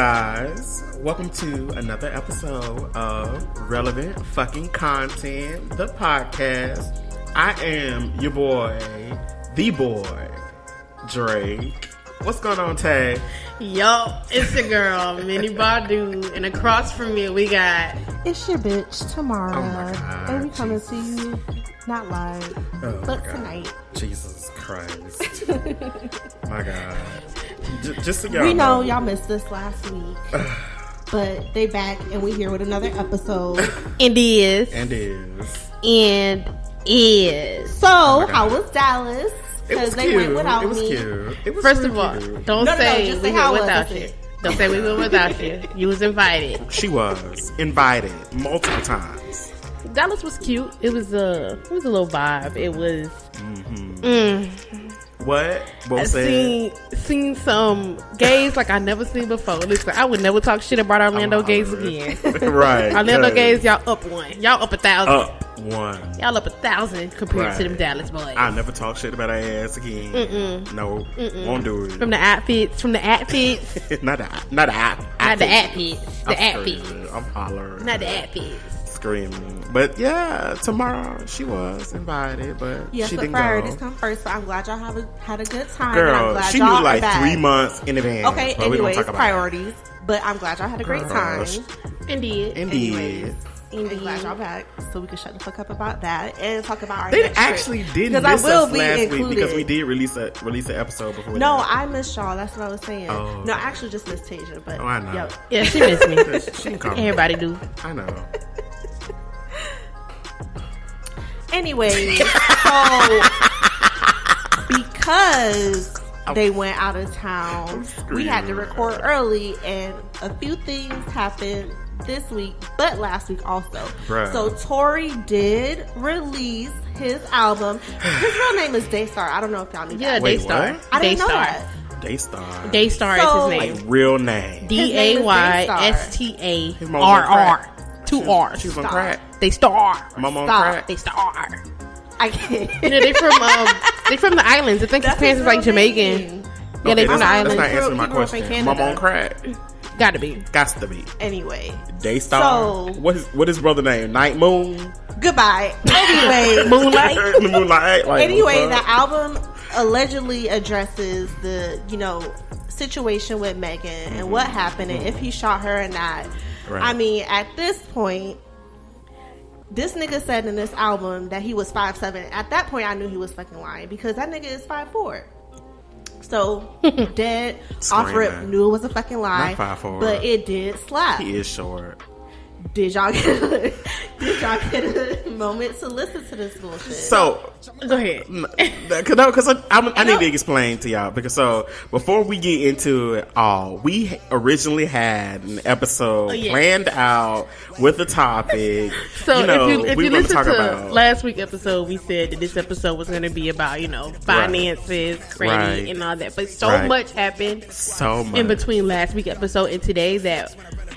guys? Welcome to another episode of Relevant Fucking Content, the podcast. I am your boy, the boy, Drake. What's going on, Tay? Yo, it's your girl, Minnie Badu, and across from me we got... It's your bitch, Tamara. Oh my God. And we come and see you, not live, but tonight. Jesus Christ. My God. Just so y'all we know y'all missed us last week, but they back and we here with another episode. And is. So, how was Dallas? Because they went without me. It was me. cute. It was First really of all, cute. don't say just we say how went it without was. you. Don't say we went without you. You was invited. She was invited multiple times. Dallas was cute. It was a little vibe. It was. What? I seen some gays like I never seen before. Listen, I would never talk shit about Orlando gays again. Right. Orlando gays, y'all up one. Y'all up 1,000. Up one. Y'all up 1,000 compared to them Dallas boys. I'll never talk shit about her ass again. No, won't do it. From the outfits. not the outfits. I'm hollering. Not the outfits. Screaming. But yeah, tomorrow she was invited, but yes, she but didn't priorities go. come first. But I'm glad y'all had a good time. Girl, and I'm glad she y'all knew like are 3 months in advance. Okay, but we don't anyways, talk about priorities. But I'm glad y'all had a great time. Indeed. Anyways, I'm glad y'all back, so we can shut the fuck up about that and talk about our They next actually trip. didn't Because miss I will us be last included. week because we did release an episode before. No, that. I missed y'all. That's what I was saying. Oh. No, I actually just missed Taija. But I know. Yep. Yeah, she missed me. She can come. Everybody do. I know. Anyway, so because they went out of town, we had to record early, and a few things happened this week, but last week also. Bruh. So Tory did release his album. His real name is Daystar. I don't know if y'all knew that. Wait, Daystar. what? I didn't know Daystar. that. Daystar. Daystar So, is his Like name. real name. DAYSTAR. His mom on crack. 2 R's. She was on crack. Daystar. Mama on Stop. crack. Daystar. I can't. You know, they from the islands. I think his parents is like Jamaican. Yeah, they from the That's islands. not answering my He grew up in question. Canada. Mama on crack. Gotta be. Gots to be. Anyway. Daystar. So- What his brother name? Night Moon. Goodbye. Anyway. Moonlight. Moonlight. Like, Anyway, what's the up? album allegedly addresses the, situation with Megan and what happened and if he shot her or not. Right. I mean, at this point, this nigga said in this album that he was 5'7". At that point, I knew he was fucking lying because that nigga is 5'4". So, dead off rip, Screaming. knew it was a fucking lie. Not 5'4". But it did slap. He is short. Did y'all get a moment to listen to this bullshit? So, Go ahead. because I need to explain to y'all because before we get into it all, we originally had an episode planned out with a topic. So if you we were listen talk to about last week's episode, we said that this episode was going to be about finances, credit, Right. and all that. But so Right. much happened so much in between last week's episode and today that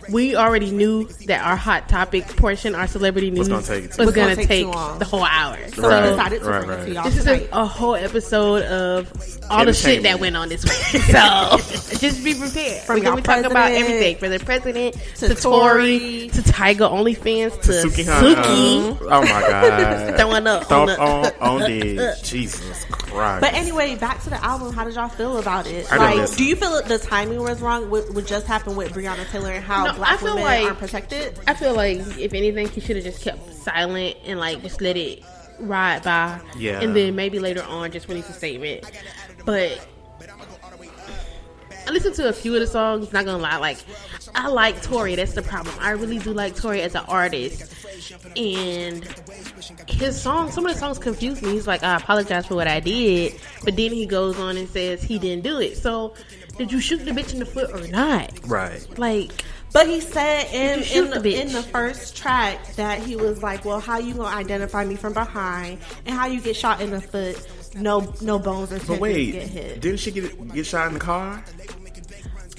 we already knew that our hot topic portion, our celebrity news, gonna take was going to take take too long. the whole hour. So Right. I decided to Right, bring it to right. y'all This is tonight. a whole episode of all the shit that went on this week. So just be prepared. From We're going y'all to talk about president everything. From the president to to Tory to Taija OnlyFans to Suki. Oh my God. throwing up Thump on the- on the Jesus Christ. But anyway, back to the album. How did y'all feel about it? I didn't listen. Do you feel the timing was wrong? What just happened with Breonna Taylor and how No, black I feel women like- aren't protected? I feel like if anything, he should have just kept silent and like just let it ride by. Yeah. And then maybe later on just release a statement. But I listened to a few of the songs. Not gonna lie, like I like Tory. That's the problem. I really do like Tory as an artist. And his songs, some of the songs confuse me. He's like, I apologize for what I did, but then he goes on and says he didn't do it. So did you shoot the bitch in the foot or not? Right. Like, but he said in shoot the bitch? in the first track that he was like, well, how you gonna identify me from behind and how you get shot in the foot? No bones or But tendons wait, get hit. didn't she get shot in the car?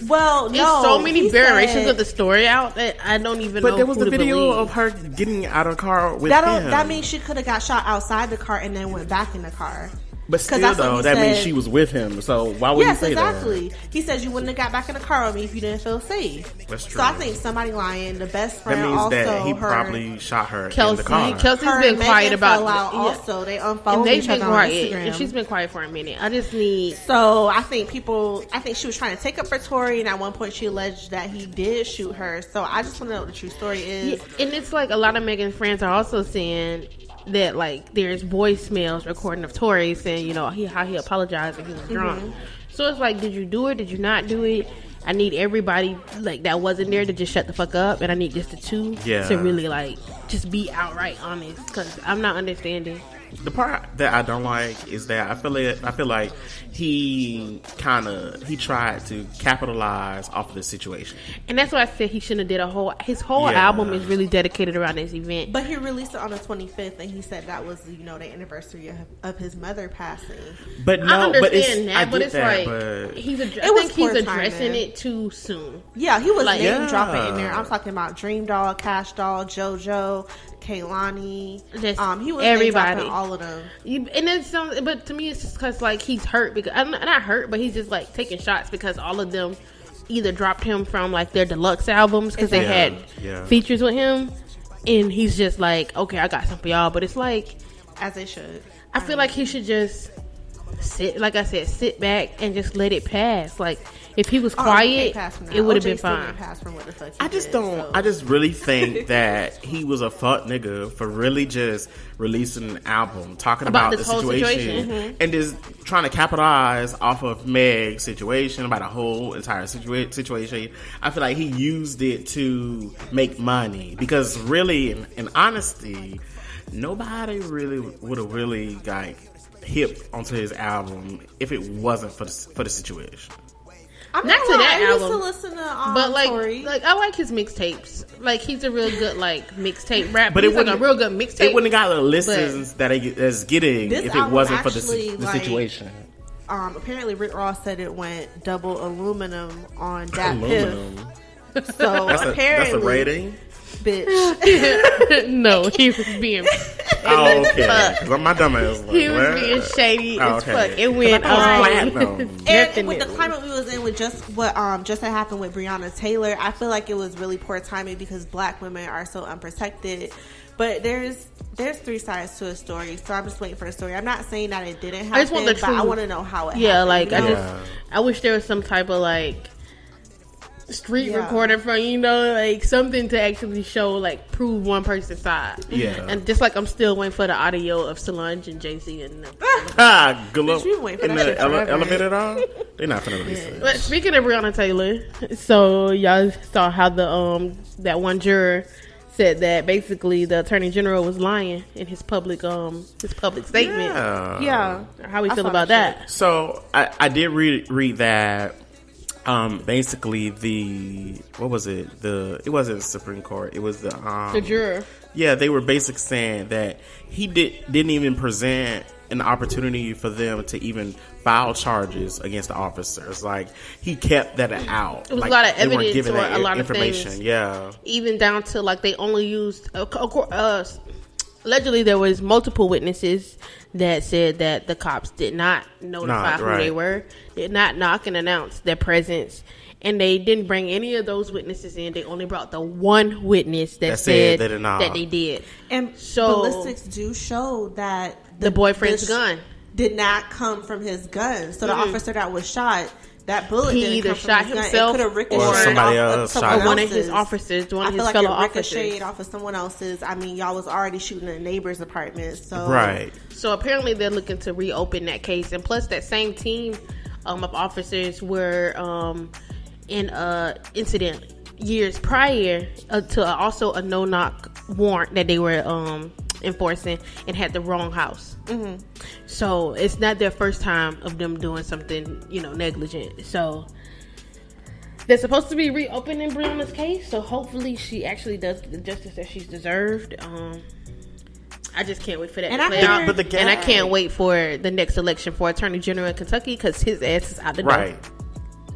Well, There's no. so many he variations said- of the story out that I don't even know. But there was who the to video believe. of her getting out of the car with That him. that means she could have got shot outside the car and then went back in the car. But still, though, that means she was with him. So why would you say exactly. He said you wouldn't have got back in the car with me if you didn't feel safe. That's true. So I think somebody lying. The best friend that means also that he probably shot her Kelsey, in the car. Kelsey's her been quiet about it. Also, they unfollowed each other on Instagram. And she's been quiet for a minute. I just need. So I think she was trying to take up for Tory, and at one point she alleged that he did shoot her. So I just want to know what the true story is. Yeah, and it's like a lot of Megan's friends are also saying that like there's voicemails recording of Tory saying, you know, how he apologized and he was drunk. So it's like, did you do it? Did you not do it? I need everybody like that wasn't there to just shut the fuck up, and I need just the two to really like just be outright honest, because I'm not understanding. The part that I don't like is that I feel like he tried to capitalize off of the situation, and that's why I said he shouldn't have did his whole album is really dedicated around this event. But he released it on the 25th, and he said that was the anniversary of his mother passing. But no, I understand but it's like he's addressing it too soon. Yeah, he was like, name dropping in there. I'm talking about Dream Doll, Cash Doll, JoJo, Kaylani. He was everybody, all of them. And it's but to me, it's just because like he's hurt because not hurt, but he's just like taking shots because all of them either dropped him from like their deluxe albums because they had features with him, and he's just like, okay, I got something for y'all. But it's like, as they should. I feel like he should just sit back and just let it pass. Like if he was quiet, it would have been fine. I just really think that he was a fuck nigga for really just releasing an album talking about the situation and just trying to capitalize off of Meg's situation, about a whole entire situation. I feel like he used it to make money because really, in honesty, nobody really would have really like hip onto his album if it wasn't for the situation. I'm not to that I album, used to listen to but Tory. like I like his mixtapes. Like he's a real good like mixtape rap. But he's like a real good mixtape. It wouldn't have got the listens that's getting if it wasn't for the situation. Apparently Rick Ross said it went double aluminum on that Piff. So apparently that's a rating. Bitch. No, he was being. Oh, okay. Because my dumb ass. He was being shady as fuck. It went and with the climate we was in, with just what just had happened with Breonna Taylor, I feel like it was really poor timing because Black women are so unprotected. But there's three sides to a story, so I'm just waiting for the story. I'm not saying that it didn't happen, I just want the truth. But I want to know how it happened. I wish there was some type of like street recorder from like something to actually show like prove one person's side. And just like I'm still waiting for the audio of Solange and Jay-Z and good luck in the elevator at all. They're not gonna release it. But speaking of Breonna Taylor, so y'all saw how the that one juror said that basically the attorney general was lying in his public statement. How we feel about that? So I did read that. Basically it wasn't the Supreme Court, it was the juror. Yeah, they were basically saying that he didn't even present an opportunity for them to even file charges against the officers. Like he kept that out. It was a lot of evidence or a lot information. Of things. Yeah, even down to like they only used allegedly there was multiple witnesses that said that the cops did not notify who they were, did not knock and announce their presence, and they didn't bring any of those witnesses in. They only brought the one witness that said that they did. And so ballistics do show that the boyfriend's gun did not come from his gun. So the officer that was shot, that bullet he didn't either come from shot his himself gun. It could have ricocheted or somebody else off or one of his officers, one of his fellow officers. Ricocheted off of someone else's. I mean, y'all was already shooting in a neighbor's apartment, so right. So apparently they're looking to reopen that case, and plus that same team of officers were in a incident years prior to also a no-knock warrant that they were enforcing and had the wrong house. So it's not their first time of them doing something negligent. So they're supposed to be reopening Breonna's case, so hopefully she actually does the justice that she's deserved. I just can't wait for that to play out. And I can't wait for the next election for Attorney General in Kentucky because his ass is out the door. Right.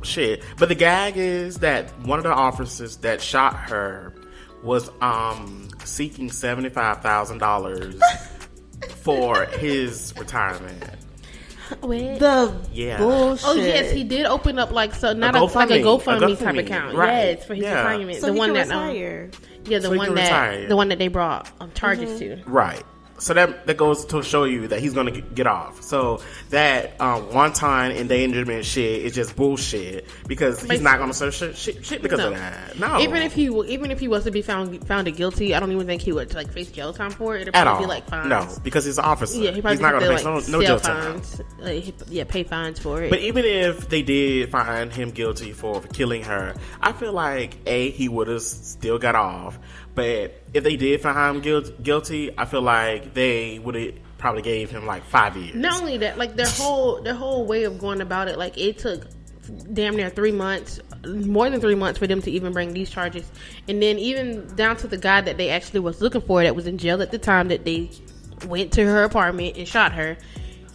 Shit. But the gag is that one of the officers that shot her was seeking $75,000 for his retirement. Wait. The Yeah. bullshit. Oh yes, he did open up like so not like a GoFundMe. GoFundMe type account. Right. Yes, for his retirement. So the he one can that retire. yeah, the So he one can that retire. the one that they brought charges to. Right. So that goes to show you that he's going to get off. So that one time endangerment shit is just bullshit because he's not going to serve shit because of that. No. Even if he was to be found guilty, I don't even think he would like face jail time for it. It'd at probably all. be like fines. No, because he's an officer. Yeah, he probably he's not going to face like, no jail time. fines. Pay fines for it. But even if they did find him guilty for killing her, I feel like he would have still got off. But if they did find him guilty, I feel like they would have probably gave him like 5 years. Not only that, like their whole way of going about it, like it took damn near 3 months, more than 3 months for them to even bring these charges. And then even down to the guy that they actually was looking for that was in jail at the time that they went to her apartment and shot her.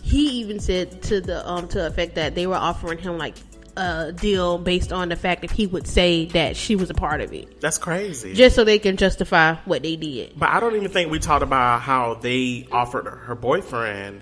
He even said to the to effect that they were offering him like a deal based on the fact that he would say that she was a part of it. That's crazy. Just so they can justify what they did. But I don't even think we talked about how they offered her boyfriend.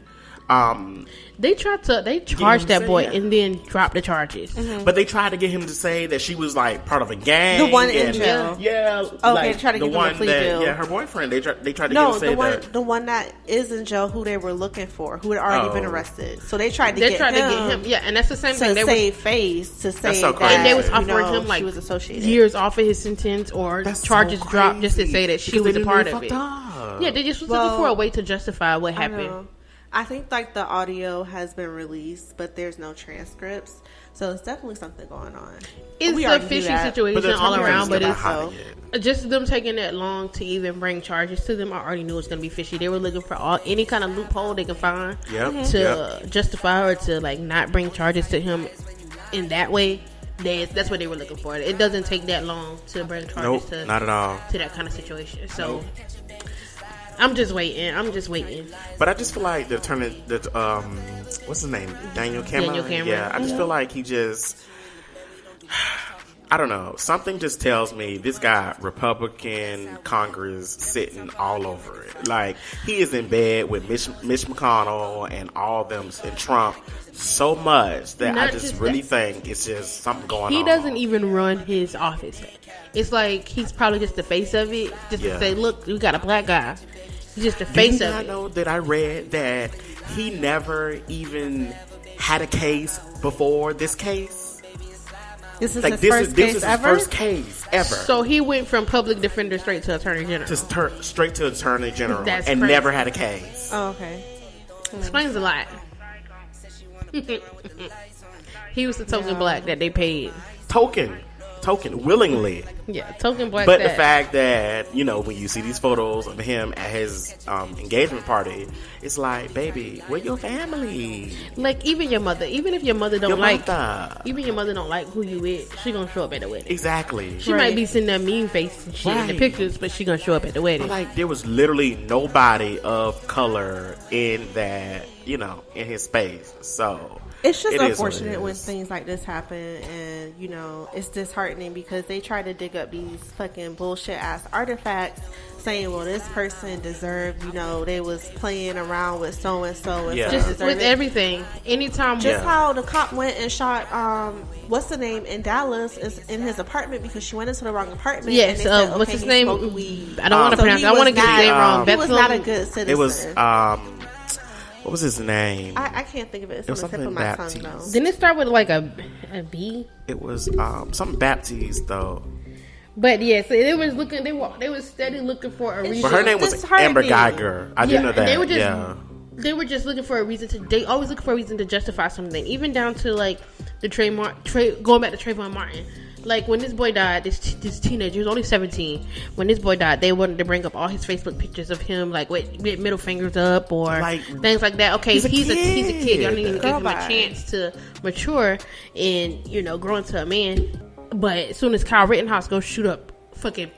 They charged that boy yeah. and then dropped the charges. Mm-hmm. But they tried to get him to say that she was like part of a gang. The one in jail. Yeah. Oh, like, they tried to the give him a one plea that, deal. yeah, her boyfriend. They tried to get him No, to say that. the one that is in jail, who they were looking for, who had already been arrested. So they tried to get him. Yeah, and that's the same thing. To They save face, to say so that crazy. and they was offering him she like was associated. years off of his sentence or That's charges so dropped just to crazy. say that she Because was they a didn't part really of it. fucked up. Yeah, they just was looking for a way to justify what I happened. know. I think like the audio has been released, but there's no transcripts, so it's definitely something going on. It's We a already knew fishy that. situation all around, but it's so just them taking that long to even bring charges to them. I already knew it was going to be fishy. They were looking for any kind of loophole they can find to justify or to like not bring charges to him in that way. That's what they were looking for. It doesn't take that long to bring charges to not at all. to that kind of situation. So I'm just waiting. But I just feel like they're turning the what's his name? Daniel Cameron. Yeah, I just feel like he just I don't know. Something just tells me this guy, Republican Congress, sitting all over it. Like he is in bed with Mitch McConnell and all them and Trump so much that Not I just just really that. think it's just something going on. He doesn't even run his office. It's like he's probably just the face of it, just to say, "Look, we got a black guy." He's just the face of it. I know that I read that he never even had a case before this case. This is Like his first case his ever. first case ever. So he went from public defender straight to attorney general. Just straight to attorney general That's and crazy. never had a case. Oh, okay. Explains a lot. He was the token black that they paid. Token, willingly. Yeah, token black. But the fact that, when you see these photos of him at his engagement party, it's like, baby, where your family? like even your mother, even if your mother don't Your like, mother. even your mother don't like who you with, she gonna show up at the wedding. Exactly. She might be sending that mean face and shit in the Right. pictures, but she gonna show up at the wedding. Like, there was literally nobody of color in that, in his space. So It's just it is what it unfortunate when is. things like this happen, and it's disheartening because they try to dig up these fucking bullshit ass artifacts, saying, "Well, this person deserved, they was playing around with so and so, and Yeah. so Just deserved with it." everything, anytime. Just how the cop went and shot, what's the name in Dallas, is in his apartment because she went into the wrong apartment. Yes, and they said, what's okay, his he name? smoked weed. I don't want to So pronounce. he I want to was get his name not- wrong. He was not a good citizen. It was what was his name? I can't think of it. It's It was on the tip of something my Baptiste. tongue, though. Didn't it start with like a B? It was something Baptiste though. But yeah, so they was looking. They was steady looking for a reason. But her name was disheartening. Amber Geiger. I didn't know that. They were just, yeah. they were just looking for a reason to. They always look for a reason to justify something, even down to like the going back to Trayvon Martin. Like when this boy died, this teenager, he was only 17. When this boy died, they wanted to bring up all his Facebook pictures of him, like with middle fingers up or Like, things like that. Okay, he's a kid. Y'all need to give Girl, him a bye. chance to mature and grow into a man. But as soon as Kyle Rittenhouse goes shoot up fucking